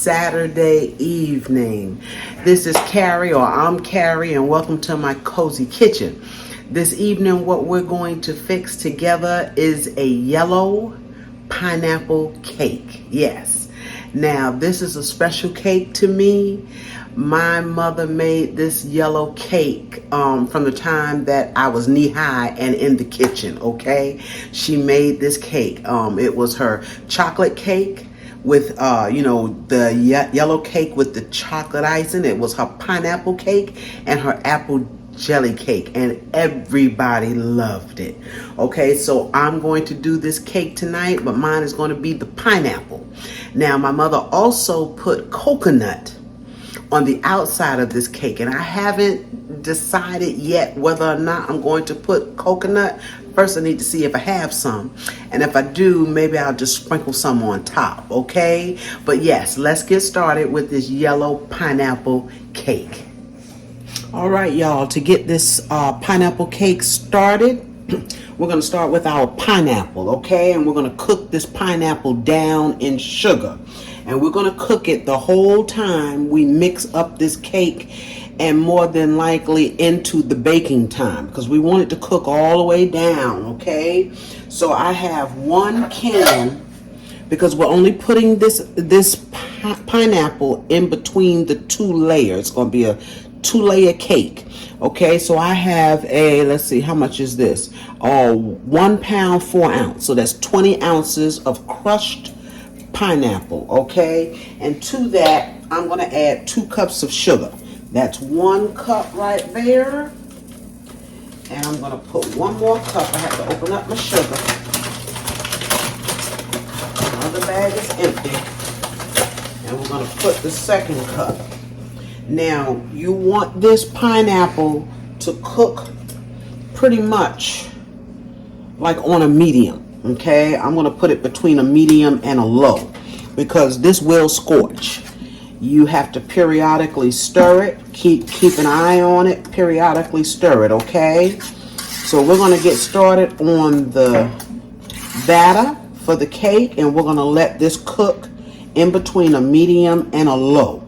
Saturday evening. This is Carrie, or I'm Carrie, and welcome to my cozy kitchen. This evening, what we're going to fix together is a yellow pineapple cake. Yes. Now, this is a special cake to me. My mother made this yellow cake from the time that I was knee-high and in the kitchen, okay? She made this cake. It was her chocolate cake with, the yellow cake with the chocolate icing. It was her pineapple cake and her apple jelly cake, and everybody loved it. Okay, so I'm going to do this cake tonight, but mine is going to be the pineapple. Now, my mother also put coconut on the outside of this cake, and I haven't decided yet whether or not I'm going to put coconut. First, I need to see if I have some, and if I do, maybe I'll just sprinkle some on top, okay? But yes, let's get started with this yellow pineapple cake. All right, y'all, to get this pineapple cake started, we're going to start with our pineapple, okay? And we're going to cook this pineapple down in sugar. And we're going to cook it the whole time we mix up this cake, and more than likely into the baking time, because we want it to cook all the way down, okay? So I have 1 can, because we're only putting this pineapple in between the 2 layers. It's going to be a 2-layer cake. Okay, so I have let's see, how much is this? 1 pound 4 ounce. So that's 20 ounces of crushed pineapple. Okay, and to that I'm going to add 2 cups of sugar. That's 1 cup right there, and I'm going to put 1 more cup. I have to open up my sugar. Another bag is empty, and we're going to put the 2nd cup. Now, you want this pineapple to cook pretty much like on a medium, okay? I'm going to put it between a medium and a low, because this will scorch. You have to periodically stir it. Keep an eye on it. Periodically stir it, okay? So we're going to get started on the batter for the cake, and we're going to let this cook in between a medium and a low.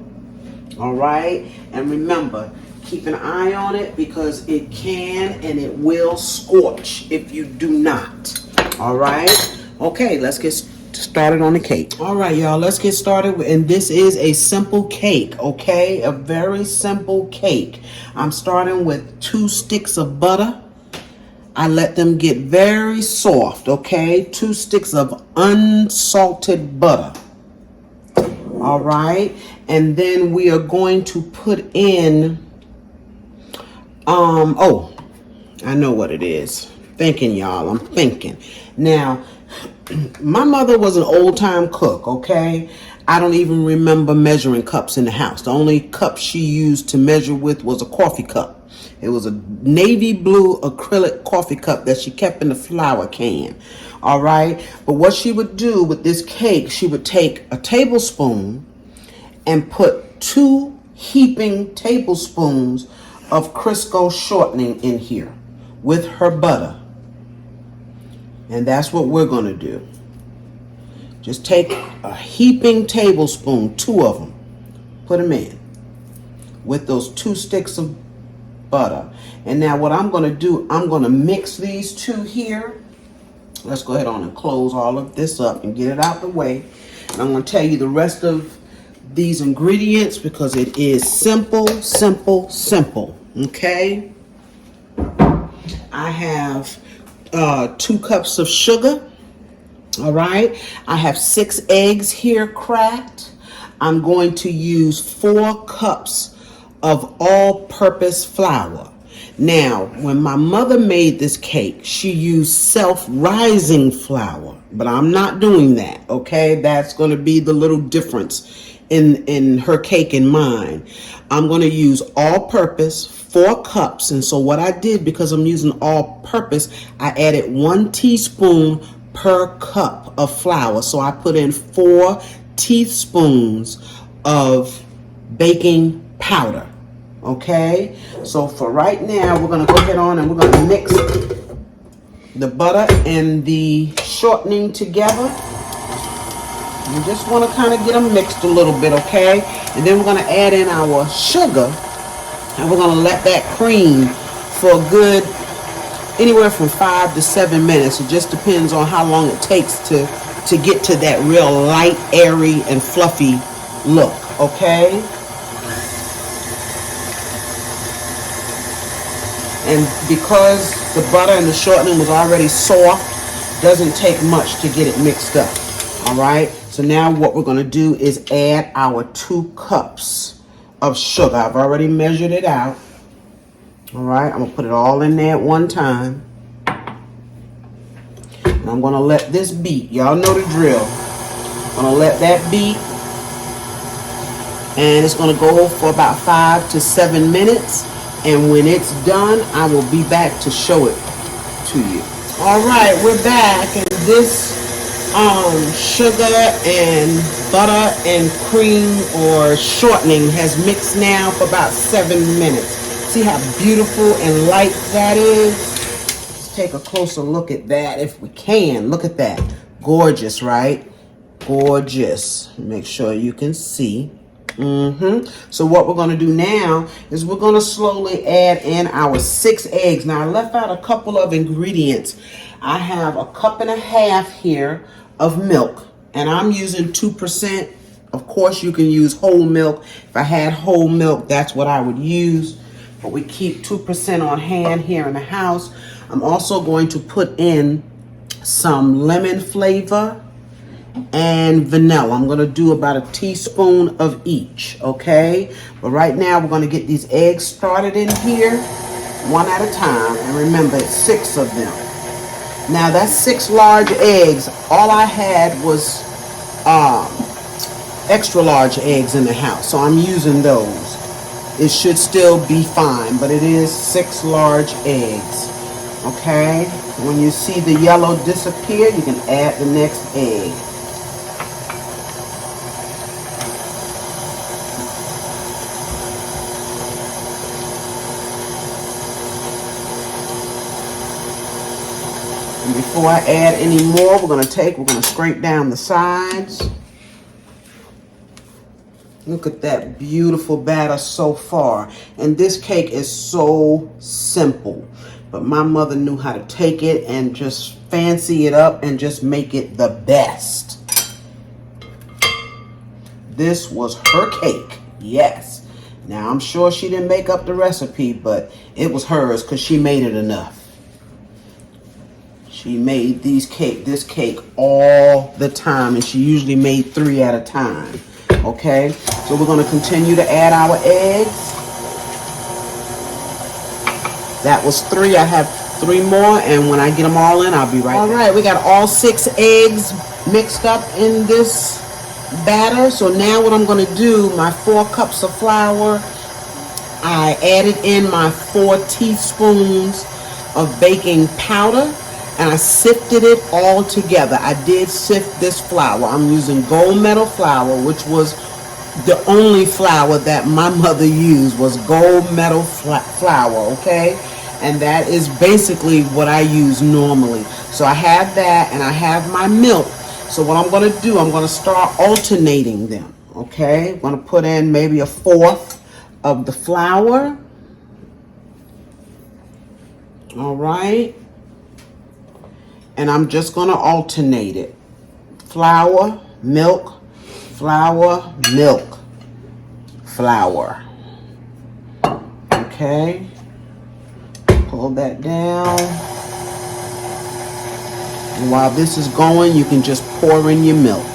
All right, and remember, keep an eye on it, because it can and it will scorch if you do not. All right, okay, let's get started on the cake. All right, y'all, let's get started. And this is a simple cake, okay? A very simple cake. I'm starting with 2 sticks of butter. I let them get very soft, okay? 2 sticks of unsalted butter. All right, and then we are going to put in, I know what it is. Thinking, y'all, I'm thinking. Now, my mother was an old-time cook, okay? I don't even remember measuring cups in the house. The only cup she used to measure with was a coffee cup. It was a navy blue acrylic coffee cup that she kept in the flour can. All right, but what she would do with this cake, she would take a tablespoon and put 2 heaping tablespoons of Crisco shortening in here with her butter. And that's what we're going to do. Just take a heaping tablespoon, 2 of them, put them in with those 2 sticks of butter. And now what I'm going to do, I'm going to mix these 2 here. Let's go ahead on and close all of this up and get it out the way. And I'm going to tell you the rest of these ingredients, because it is simple, simple, simple. Okay? I have 2 cups of sugar. All right? I have 6 eggs here cracked. I'm going to use 4 cups of all-purpose flour. Now, when my mother made this cake, she used self-rising flour, but I'm not doing that, okay? That's going to be the little difference in her cake and mine. I'm going to use all-purpose, 4 cups, and so what I did, because I'm using all-purpose, I added 1 teaspoon per cup of flour. So I put in 4 teaspoons of baking powder. Okay, so for right now, we're going to go ahead on and we're going to mix the butter and the shortening together. You just want to kind of get them mixed a little bit, okay? And then we're going to add in our sugar, and we're going to let that cream for a good anywhere from 5 to 7 minutes. It just depends on how long it takes to get to that real light, airy, and fluffy look, okay? And because the butter and the shortening was already soft, doesn't take much to get it mixed up, all right? So now what we're going to do is add our 2 cups of sugar. I've already measured it out. All right, I'm going to put it all in there at one time. And I'm going to let this beat. Y'all know the drill. I'm going to let that beat. And it's going to go for about 5 to 7 minutes. And when it's done, I will be back to show it to you. All right, we're back. And this sugar and butter and cream or shortening has mixed now for about 7 minutes. See how beautiful and light that is? Let's take a closer look at that if we can. Look at that. Gorgeous, right? Gorgeous. Make sure you can see. So what we're going to do now is we're going to slowly add in our 6 eggs. Now I left out a couple of ingredients. I have a 1.5 cups here of milk, and I'm using 2%. Of course you can use whole milk. If I had whole milk, that's what I would use. But we keep 2% on hand here in the house. I'm also going to put in some lemon flavor and vanilla. I'm going to do about a teaspoon of each, okay? But right now we're going to get these eggs started in here one at a time. And remember, it's 6 of them. Now that's 6 large eggs. All I had was extra large eggs in the house, so I'm using those. It should still be fine, but it is 6 large eggs, okay? When you see the yellow disappear, you can add the next egg. And before I add any more, we're going to scrape down the sides. Look at that beautiful batter so far. And this cake is so simple. But my mother knew how to take it and just fancy it up and just make it the best. This was her cake. Yes. Now, I'm sure she didn't make up the recipe, but it was hers because she made it enough. She made this cake all the time, and she usually made 3 at a time. Okay, so we're going to continue to add our eggs. That was 3. I have 3 more, and when I get them all in, I'll be right back. All right, we got all 6 eggs mixed up in this batter. So now what I'm going to do, my 4 cups of flour, I added in my 4 teaspoons of baking powder, and I sifted it all together. I did sift this flour. I'm using gold medal flour, which was the only flour that my mother used, was gold medal flour, okay? And that is basically what I use normally. So I have that, and I have my milk. So what I'm going to do, I'm going to start alternating them, okay? I'm going to put in maybe 1/4 of the flour. All right. And I'm just going to alternate it. Flour, milk, flour, milk, flour. Okay. Pull that down. And while this is going, you can just pour in your milk.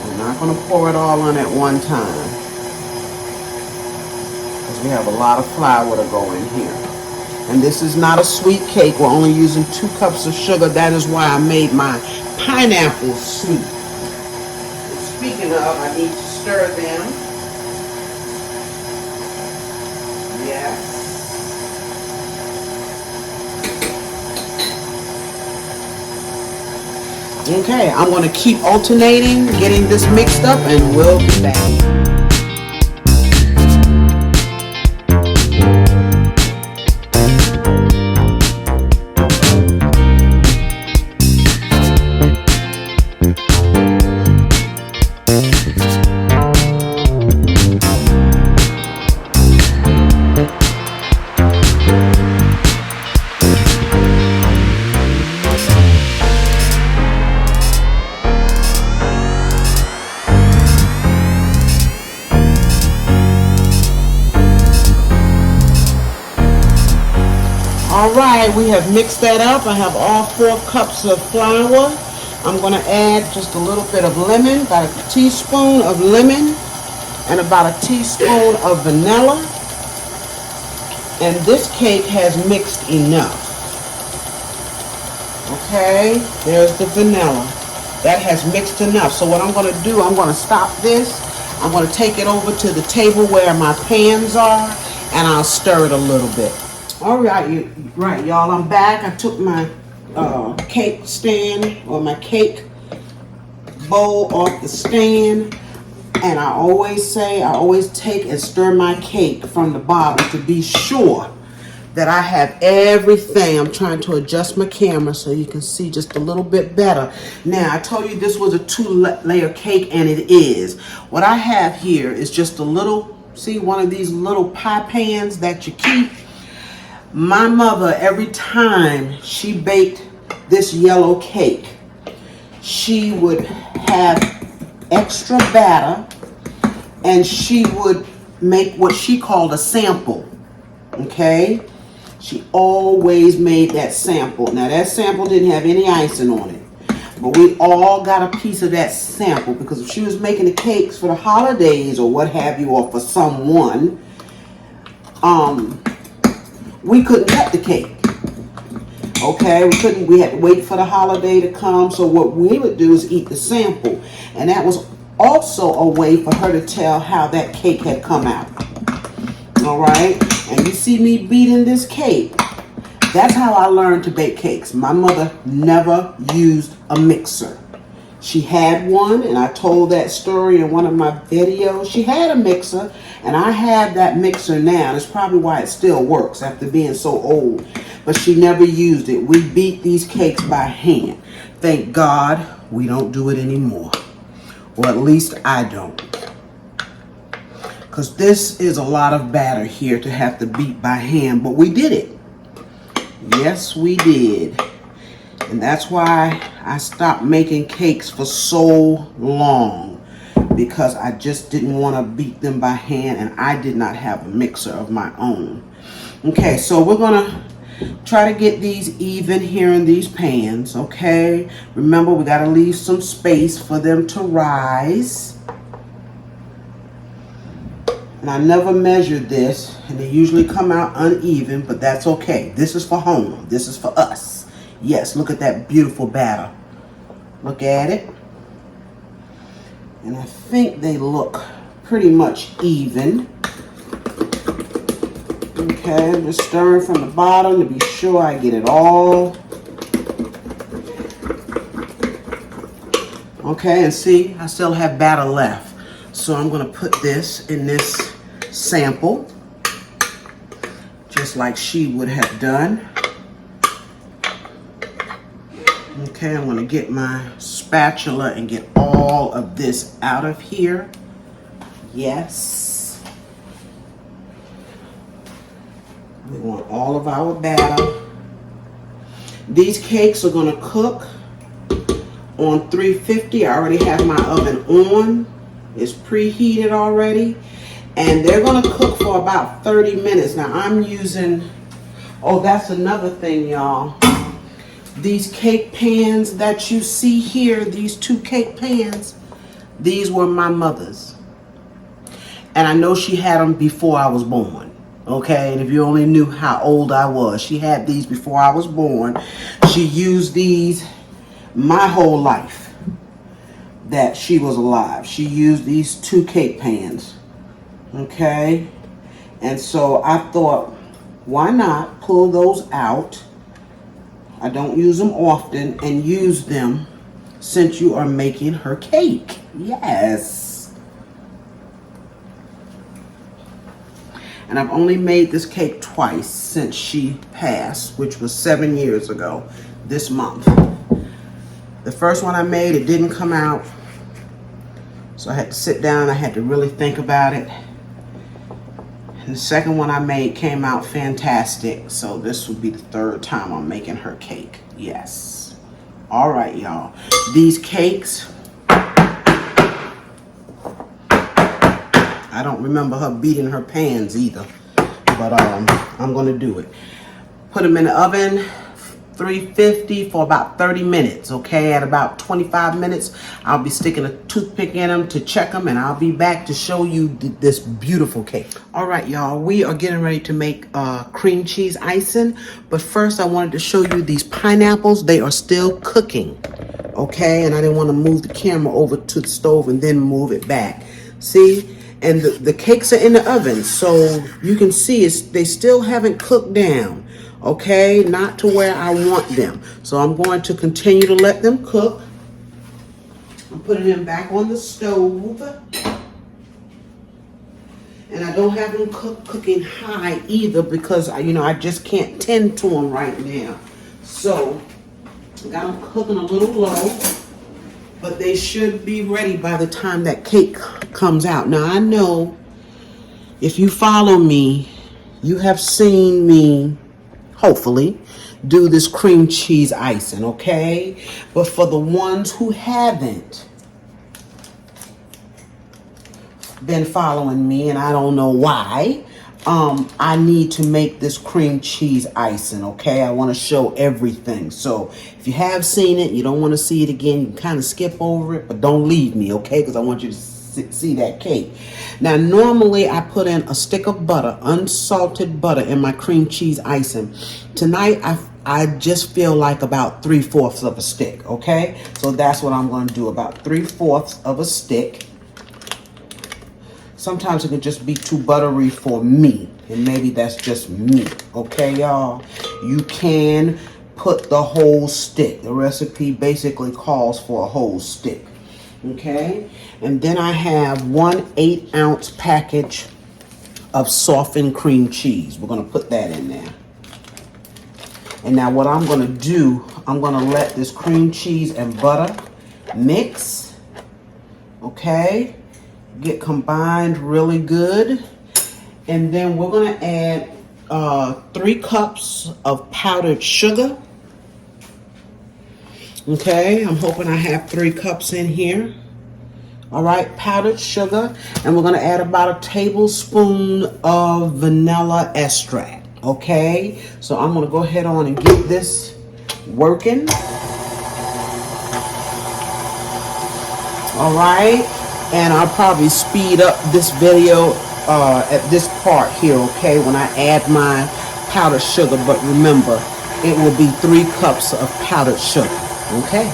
I'm not going to pour it all on at one time, because we have a lot of flour to go in here. And this is not a sweet cake. We're only using 2 cups of sugar. That is why I made my pineapples sweet. And speaking of, I need to stir them. Yes. Okay, I'm going to keep alternating, getting this mixed up, and we'll be back. All right, we have mixed that up. I have all 4 cups of flour. I'm going to add just a little bit of lemon, about a teaspoon of lemon, and about a teaspoon of vanilla. And this cake has mixed enough. Okay, there's the vanilla. That has mixed enough. So what I'm going to do, I'm going to stop this. I'm going to take it over to the table where my pans are, and I'll stir it a little bit. All right, y'all, I'm back. I took my cake stand or my cake bowl off the stand, and I always take and stir my cake from the bottom to be sure that I have everything. I'm trying to adjust my camera so you can see just a little bit better. Now, I told you this was a 2-layer cake, and it is. What I have here is just a little, see, one of these little pie pans that you keep. My mother, every time she baked this yellow cake, she would have extra batter, and she would make what she called a sample. Okay? She always made that sample. Now, that sample didn't have any icing on it, but we all got a piece of that sample, because if she was making the cakes for the holidays or what have you, or for someone, we couldn't cut the cake. Okay, we had to wait for the holiday to come. So what we would do is eat the sample. And that was also a way for her to tell how that cake had come out. All right, and you see me beating this cake. That's how I learned to bake cakes. My mother never used a mixer. She had one, and I told that story in one of my videos. She had a mixer, and I have that mixer now. That's probably why it still works after being so old. But she never used it. We beat these cakes by hand. Thank God we don't do it anymore. Or at least I don't. Because this is a lot of batter here to have to beat by hand. But we did it. Yes, we did. And that's why I stopped making cakes for so long, because I just didn't want to beat them by hand, and I did not have a mixer of my own. Okay, so we're going to try to get these even here in these pans, okay? Remember, we got to leave some space for them to rise. And I never measured this, and they usually come out uneven, but that's okay. This is for home. This is for us. Yes, look at that beautiful batter. Look at it. And I think they look pretty much even. Okay, I'm just stirring from the bottom to be sure I get it all. Okay, and see, I still have batter left. So I'm going to put this in this sample, just like she would have done. Okay, I'm going to get my spatula and get all of this out of here. Yes. We want all of our batter. These cakes are going to cook on 350. I already have my oven on. It's preheated already. And they're going to cook for about 30 minutes. Now I'm using, oh, that's another thing, y'all. These cake pans that you see here, these 2 cake pans, these were my mother's. And I know she had them before I was born. Okay, and if you only knew how old I was, she had these before I was born. She used these my whole life that she was alive. She used these 2 cake pans. Okay, and so I thought, why not pull those out? I don't use them often, and use them since you are making her cake. Yes. And I've only made this cake twice since she passed, which was 7 years ago this month. The first one I made, it didn't come out So I had to sit down. I had to really think about it. And the second one I made came out fantastic. So this would be the third time I'm making her cake. Yes. All right, y'all. These cakes, I don't remember her beating her pans either. But I'm going to do it. Put them in the oven, 350 for about 30 minutes, okay? At about 25 minutes, I'll be sticking a toothpick in them to check them, and I'll be back to show you this beautiful cake. All right, y'all, we are getting ready to make cream cheese icing, but first I wanted to show you these pineapples. They are still cooking, okay? And I didn't want to move the camera over to the stove and then move it back. See? And the cakes are in the oven, so you can see they still haven't cooked down, okay? Not to where I want them. So I'm going to continue to let them cook. I'm putting them back on the stove. And I don't have them cooking high either because, I just can't tend to them right now. So I got them cooking a little low. But they should be ready by the time that cake comes out. Now, I know if you follow me, you have seen me, hopefully, do this cream cheese icing, okay? But for the ones who haven't been following me, and I don't know why, I need to make this cream cheese icing, okay? I want to show everything. So if you have seen it, you don't want to see it again, you can kind of skip over it, but don't leave me, okay? Because I want you to see that cake. Now, normally I put in a stick of butter, unsalted butter, in my cream cheese icing. Tonight, I just feel like about 3/4 of a stick, okay? So that's what I'm going to do, about 3/4 of a stick. Sometimes it can just be too buttery for me, and maybe that's just me, okay, y'all? You can put the whole stick. The recipe basically calls for a whole stick, okay? And then I have 1 8-ounce package of softened cream cheese. We're going to put that in there. And now what I'm going to do, I'm going to let this cream cheese and butter mix, okay? Get combined really good. And then we're going to add 3 cups of powdered sugar. Okay, I'm hoping I have 3 cups in here. All right, powdered sugar. And we're going to add about a tablespoon of vanilla extract. Okay, so I'm going to go ahead on and get this working. All right. And I'll probably speed up this video at this part here, okay, when I add my powdered sugar. But remember, it will be 3 cups of powdered sugar, okay?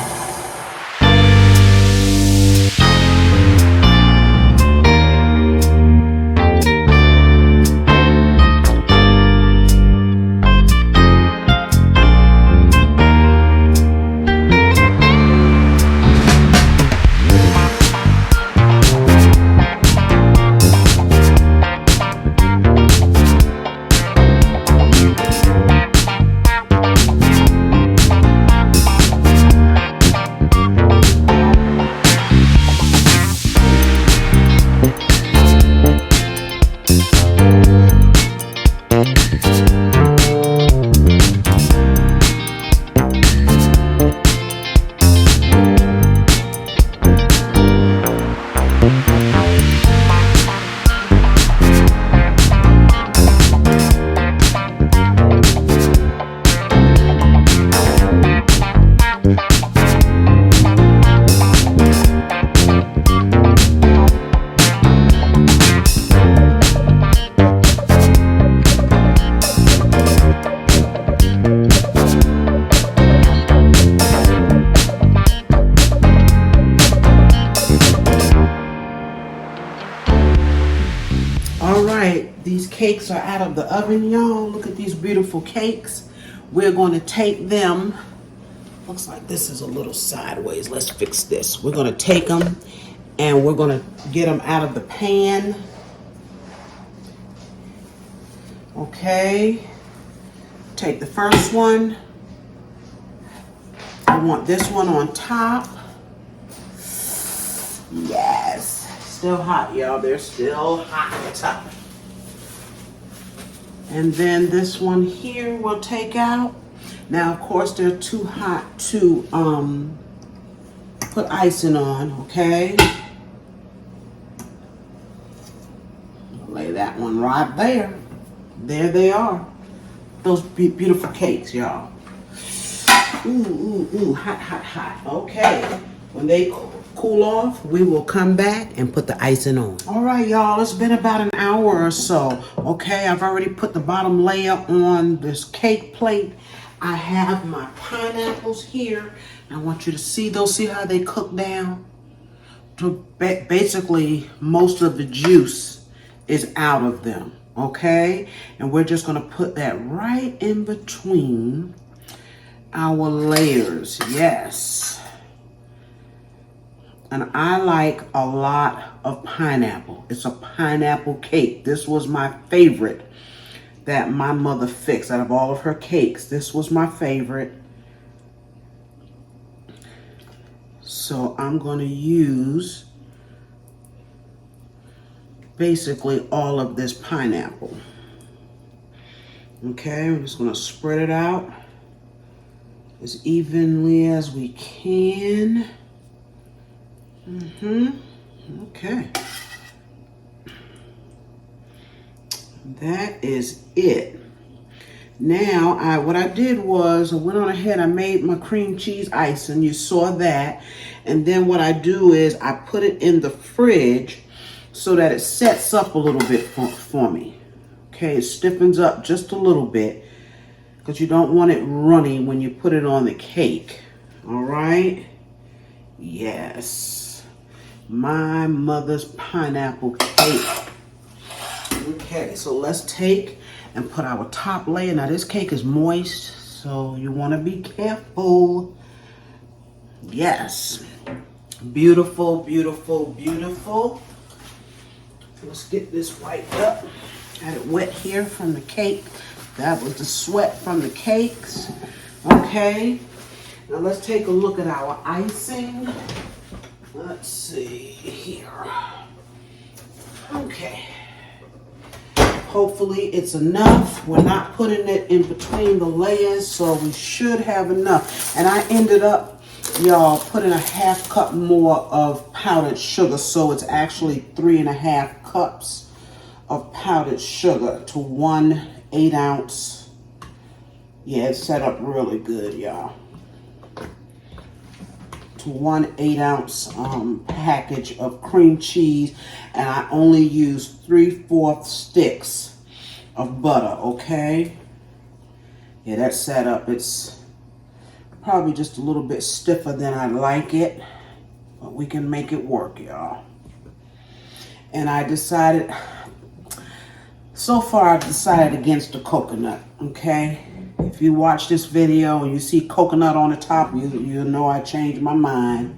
These cakes are out of the oven, y'all. Look at these beautiful cakes. We're going to take them. Looks like this is a little sideways. Let's fix this. We're going to take them and we're going to get them out of the pan. Okay. Take the first one. I want this one on top. Yes. Yes, still hot, y'all. They're still hot. And then this one here we'll take out. Now, of course, they're too hot to put icing on, okay? Lay that one right there. There they are. Those beautiful cakes, y'all. Ooh, hot. Okay. When they cool off, we will come back and put the icing on. All right, y'all, it's been about an hour or so. Okay, I've already put the bottom layer on this cake plate. I have my pineapples here. I want you to see those, see how they cook down? Basically, most of the juice is out of them, okay? And we're just gonna put that right in between our layers, yes. And I like a lot of pineapple. It's a pineapple cake. This was my favorite that my mother fixed out of all of her cakes. This was my favorite. So I'm going to use basically all of this pineapple. Okay, I'm just going to spread it out as evenly as we can. Okay. That is it. Now, what I did was I went on ahead, I made my cream cheese icing. You saw that. And then what I do is I put it in the fridge so that it sets up a little bit for me. Okay, it stiffens up just a little bit because you don't want it runny when you put it on the cake. All right? Yes. My mother's pineapple cake. Okay, so let's take and put our top layer. Now this cake is moist, so you want to be careful. Yes. Beautiful, beautiful, beautiful. Let's get this wiped up. Had it wet here from the cake. That was the sweat from the cakes. Okay. Now let's take a look at our icing. Let's see here. Okay. Hopefully it's enough. We're not putting it in between the layers, so we should have enough. And I ended up, y'all, putting a half cup more of powdered sugar, so it's actually 3.5 cups of powdered sugar to 1 8-ounce. Yeah, it's set up really good, y'all. To 1 8-ounce package of cream cheese, and I only use 3/4 sticks of butter. Okay, yeah, that's set up. It's probably just a little bit stiffer than I like it, but we can make it work, y'all. And I decided, so far I've decided against the coconut. Okay, if you watch this video and you see coconut on the top, you know I changed my mind.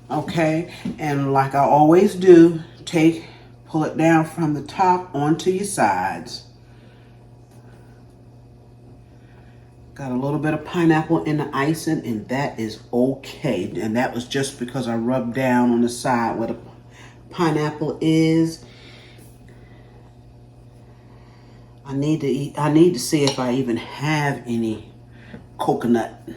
Okay, and like I always do, pull it down from the top onto your sides. Got a little bit of pineapple in the icing, and that is okay. And that was just because I rubbed down on the side where the pineapple is. I need to see if I even have any coconut.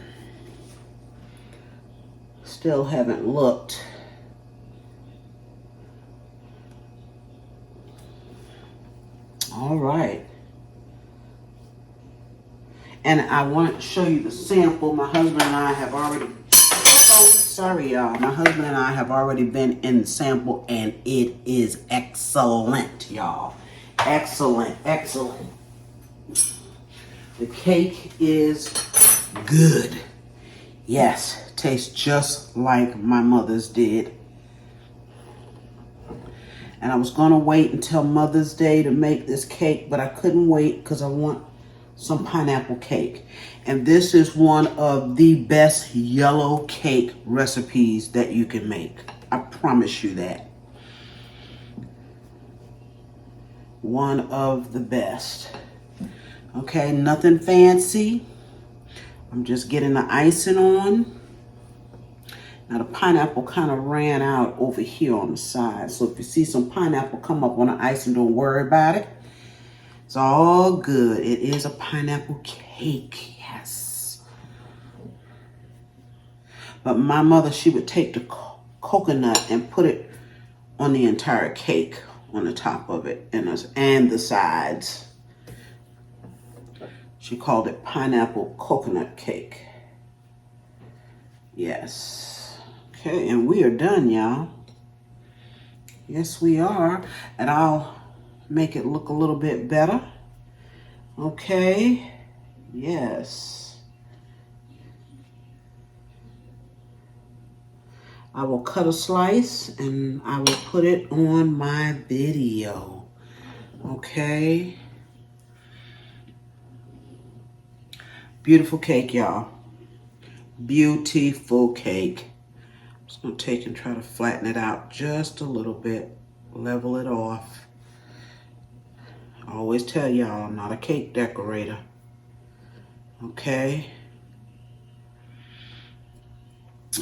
Still haven't looked. All right. And I want to show you the sample. My husband and I have already, sorry y'all. My husband and I have already been in the sample, and it is excellent, y'all. Excellent, excellent. The cake is good. Yes, tastes just like my mother's did. And I was gonna wait until Mother's Day to make this cake, but I couldn't wait because I want some pineapple cake. And this is one of the best yellow cake recipes that you can make. I promise you that. One of the best. Okay, nothing fancy. I'm just getting the icing on. Now the pineapple kind of ran out over here on the side. So if you see some pineapple come up on the icing, don't worry about it. It's all good. It is a pineapple cake, yes. But my mother, she would take the coconut and put it on the entire cake, on the top of it, and the sides. She called it pineapple coconut cake. Yes. Okay, and we are done, y'all. Yes, we are. And I'll make it look a little bit better. Okay. Yes. I will cut a slice and I will put it on my video. Okay. Beautiful cake, y'all. Beautiful cake. I'm just going to take and try to flatten it out just a little bit. Level it off. I always tell y'all I'm not a cake decorator. Okay.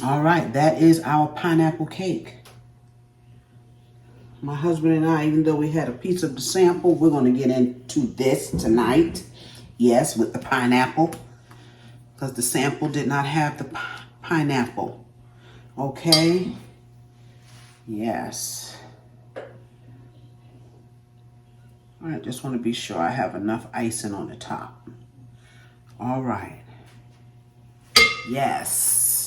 All right, that is our pineapple cake. My husband and I, even though we had a piece of the sample, we're going to get into this tonight. Yes, with the pineapple. Because the sample did not have the pineapple. Okay? Yes. All right, just want to be sure I have enough icing on the top. All right. Yes.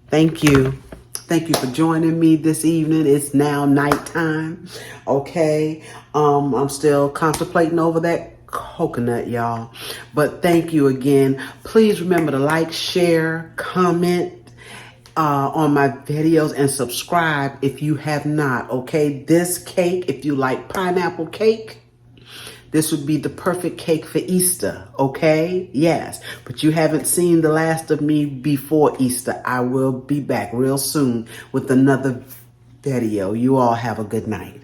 Thank you. Thank you for joining me this evening. It's now nighttime. Okay. I'm still contemplating over that coconut, y'all. But thank you again. Please remember to like, share, comment on my videos, and subscribe if you have not. Okay. This cake, if you like pineapple cake, this would be the perfect cake for Easter, okay? Yes, but you haven't seen the last of me before Easter. I will be back real soon with another video. You all have a good night.